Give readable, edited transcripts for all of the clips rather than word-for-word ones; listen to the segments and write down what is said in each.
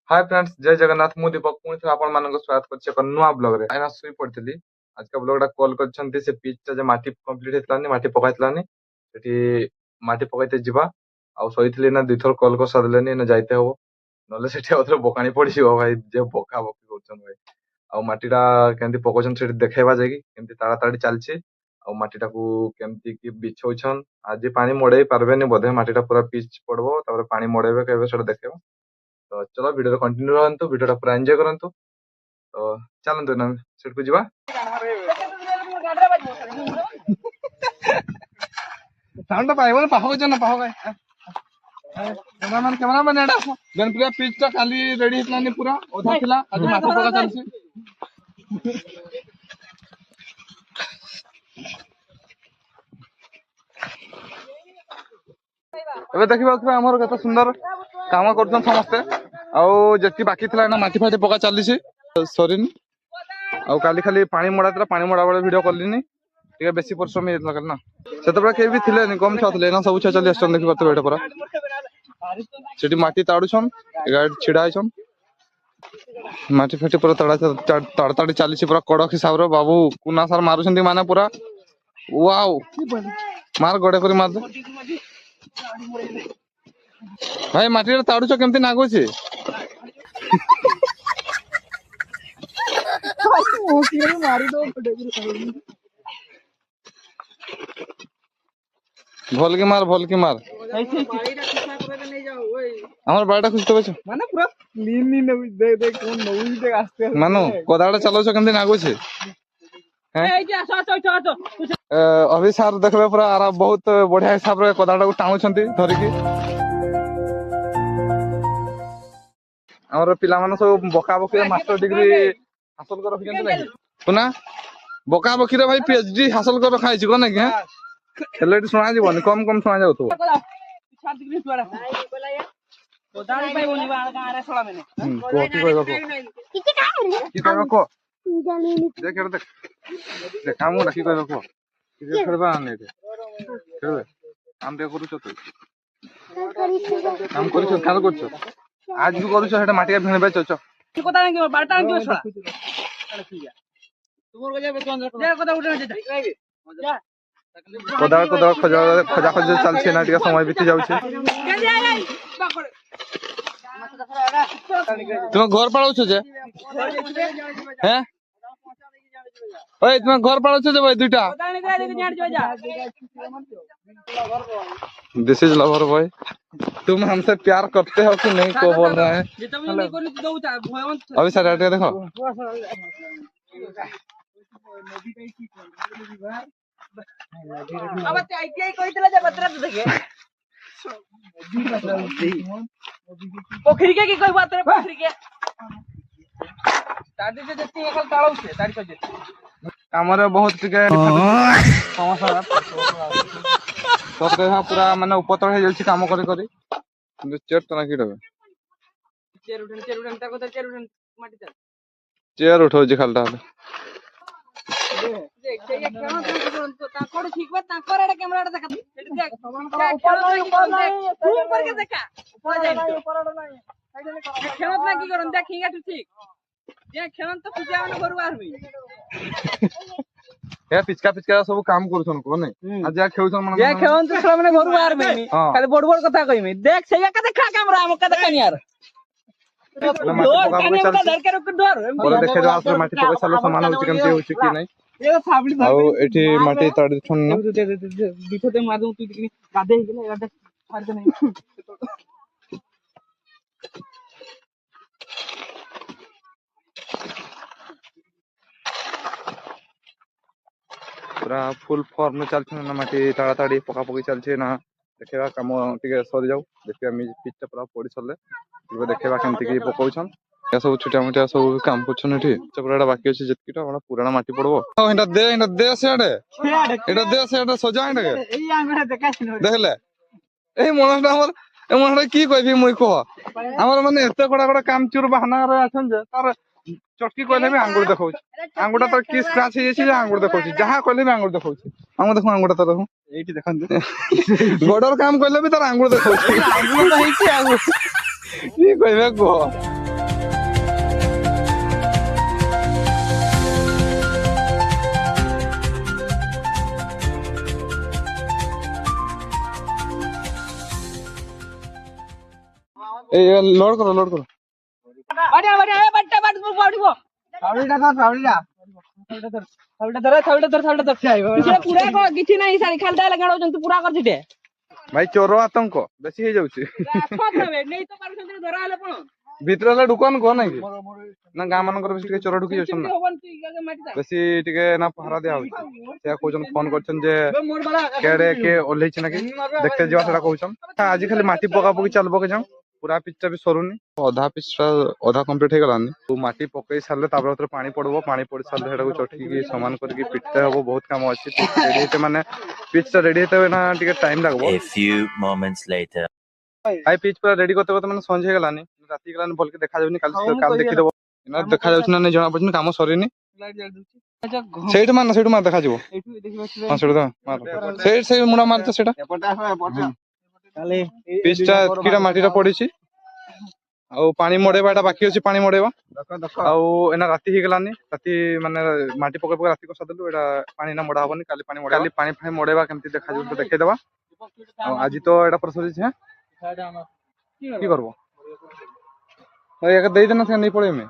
Hi friends, जय जगन्नाथ। मु दीपक पुणी थे आपण मानक स्वागत करछि एक नुआ ब्लॉग रे। आइना सुई पड़थिली। आज का ब्लॉग टा कॉल करछन्ती से पिच ता जे माटी कंप्लीट हेतलानी, माटी पकाइतलानी सेठी माटी पकाइते जिबा। आ सोइथिली ना दुथर कॉल कर सादलेनी ना जाइते हो नले सेठी अथर बोकाणी पड़छि हो भाई, जे बोका बोकी करछन भाई। आ माटीटा केमती पकोछन सेठी देखेबा जागी केमती ताड़ाताड़ी चलछि। आ माटीटा को केमती की बिछौछन। आज पानी मड़ेई पारबेनी बोधे, माटीटा पूरा पिच पड़बो तापर पानी मड़ेबे केबे सेटा देखेबा। तो चलो वीडियो कंटिन्यू रहंतु, वीडियोटा पूरा एंजॉय करंतु। तो चलंतु ना सेट को जीवा। साउंड पाइबो ना पाहो जन पाहो गाय। कैमरामैन एडा देन पूरा पिच ता खाली रेडी हितलानी, पूरा ओधा थिला आज माटी पका चलसी। एबे देखिबा थ्रा हमर कत सुंदर काम करछन समस्ते। आउ जति बाकी थिला ना माटी फाटी पका चलीसी सरीन। आउ काली खाली पानी मड़ा थिला, पानी मड़ा बळे वीडियो करलिनी ଟିକେ ବେଶୀ ପରିଶ୍ରମ ହେଇଯାଇଥିଲା କାଲି ନା। ସେତେବେଳେ କେହି ବି ଥିଲେନି, କମ ଛୁଆ ଥିଲେ ନା, ସବୁ ଛୁଆ ଚାଲି ଆସିଛନ୍ ଦେଖିପାରୁଥିବେ ଏଇଟା ପୁରା। ସେଠି ମାଟି ତାଡୁଛନ୍, ଗାଡି ଛିଡା ହେଇଛନ୍, ମାଟି ଫାଟି ପୁରା ତାଡାତାଡି ଚାଲିଛି ପୁରା କଡକ ହିସାବରେ। ବାବୁ କୁନା ସାର୍ ମାରୁଛନ୍ତି ମାନେ ପୁରା ୱାଓ, ମାର ଗଡେ କରି ମାର। ଭାଇ ମାଟିରେ ତାଡୁଛ କେମିତି ନାଗୁଛି? भल की मार, भल की मार। हमर बाड़ा खुश तो माने पूरा लीन नी न दे दे कोन नउई दे आस्ते मानो कोदाड़ा चलो छ केमती नागो छे। अभी सार देखबे पूरा आरा बहुत बढ़िया हिसाब रे कोदाड़ा को टाणु छंती धरि की। हमर पिला माने सब बका बकी मास्टर डिग्री हासिल कर रखियंती नै सुना। बका बकी रे भाई पीएचडी हासिल कर रखा छै कोन के हेले सुना जीवन कम कम सुना जाउ तो। कोदाड़ी पाई बोली बाल का आरे छोड़ा मैंने कोठी कहबो को किते का की कहबो को जानी देख देख देख काम रखी कहबो को किते खेलबा आने दे खेलबे काम दे करू छ तू काम करू छ खाल करू छ आज भी करू छ हेटा माटी का भिणबे छ छ की कोदा के बाटा के छोड़ा तुमर को जाबे तू अंदर कोदा उठे जा कोदा कोदा खजा खजा खजा चलछे ना, टिका समय बीती जाउछे। तुम घर पड़ाऊ छे जे हैं ओए तुम घर पड़ाऊ छे जे भाई दुटा दिस इज लवर बॉय। तुम हमसे प्यार करते हो कि नहीं को बोल रहा है अभी सर देखो। अब आईटीआई कहितला जे बतरा देखे पोखरी के की कोई बात रे पोखरी के ताडी से जति एकल ताळौ छे ताडी से जति हमरे बहुत टिके समस्या तो कहा पूरा माने उपतळ हे जलछि काम करे करे কিন্তু চেয়ার তো নাকি দেবে চেয়ার উঠেন তা কথা চেয়ার উঠেন মাটি চাল চেয়ার উঠাও যে খালটা হলে দেখ সেই এক কেন তো তা কোড় ঠিক বা তা করে এটা ক্যামেরাটা দেখা সেটা দেখ জুম করকে দেখা উপরটা নাই খেলত না কি করন দেখ ঠিক আছে ঠিক যে খেলন তো পূজা মানে গরু আরবি এ পিচকা পিচকা सब काम করছন কো নাই আজ যা খেউছন মানে যে খেলন তো সব মানে গরু আরবি খালি বড় বড় কথা কইমি দেখ সেই একা দেখা ক্যামেরা আমকা দেখা নি यार ধর কানে ওটা ধর के रुक ধর বলে দেখে দাও আসলে মাটি পকে চালো সমান হচ্ছে কেমতে হচ্ছে কি নাই এ সাবলি ধর আর এটি মাটি তাড়ি ছন না দিছতে মাদু তুই কি গাদে গেলে এটা ছাড়তে নাই पूरा फुल फॉर्म में चलछे ना माटी ताड़ाताड़ी पका पकी चलछे ना। देखा काम टिके सरी जाऊ देखिया मी पिचटा पूरा पड़ी सरले इबे देखा केमती की पकाउछन या सब छोटा मोटा सब काम करछन एठी चपराडा बाकी अछि जतकीटा बड़ा पुराना माटी पड़बो एटा दे सेडे सजा एटा ए आंगडा देखासिन देखले ए मनटा हमर ए मनटा की कहबी मुई कह हमर माने एते कोडा कोडा काम चुर बहाना रे आछन जे तार चटकी कहले भी आंगुर देखौ आंगुटा तो की स्क्रैच हे छै आंगुर देखौ जहां कहले भी आंगुर देखौ हम देखो आंगुटा तो देखो एठी देखन गोडर काम कहले भी तार आंगुर देखौ आंगुर तो हे छै आंगुर की कहबे को। ए लोड करो लोड करो बढ़िया बढ़िया ए बट्टा बट पड़िबो सावड़ीटा धर किसी पूरा को किछि नाही सारी खालटा लगाडो जंतु पूरा कर दिटे भाई चोर आतंक बेसी हो जाउची आखो भाबे नहीं तो पार संते धरा हले कोन भीतर वाला दुकान को नहीं कि ना गाँ मानकर बेसी टिके चोर ढुकी जाउछन ना होबन तू इगा माटी बेसी टिके ना पहरा दिया होउची से कहउछन फोन करछन जे केड़े के ओल्लै छी ना कि देखते जीवा सेटा कहउछन आज खाली माटी पका पकी चलबो के जाऊ पूरा पिचटा भी सरुनी अधा पिचटा अधा कंप्लीट हे गलानी तो माटी पकई सारले तापर उतर पानी पड़बो पानी पड़ सारले हेडा को चटकी की समान करके पिटते हबो बहुत काम अछि रेडी हेते माने पिचटा रेडी हेते ना टिके टाइम लागबो A few moments later. High pitch पूरा रेडी करते करते माने संझ हे गलानी राती गलानी बोल के देखा जाउनी काल देखि देबो ना देखा जाउछ ना नै जणा पछन काम सरीनी सेठ मार देखा जिवो हां सेठ मार सेठ मुडा मार त सेटा पिचटा किडा माटीटा पडिछि आउ पानी मडेबा एटा बाकी अछि पानी मडेबा आउ एना राती हे गलानी राती माने माटी पके पके राती को सदलु एटा पानी ना मडा हबनी काली पानी मडा काली पानी फाई मडेबा केमति देखा जिवो देखै देबा आज तो एटा प्रोसेस है की करबो एक दे देना से नहीं पड़े में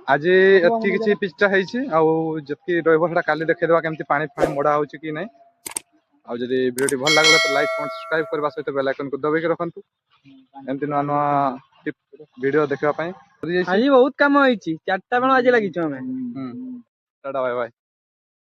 आज एति किछि पिचटा हेछि आउ जति रहबो सेटा काली देखै देबा केमति पानी फानी मडा होछि कि नै आउ जदि वीडियो भल लागला तो लाइक कमेंट सब्सक्राइब करबा सहित बेल आइकन को दबाई के रखंतु एमति नवा नवा वीडियो देखबा पई आज बहुत काम होईची 4टा बेल आज लागिछ हमें टाटा बाय बाय।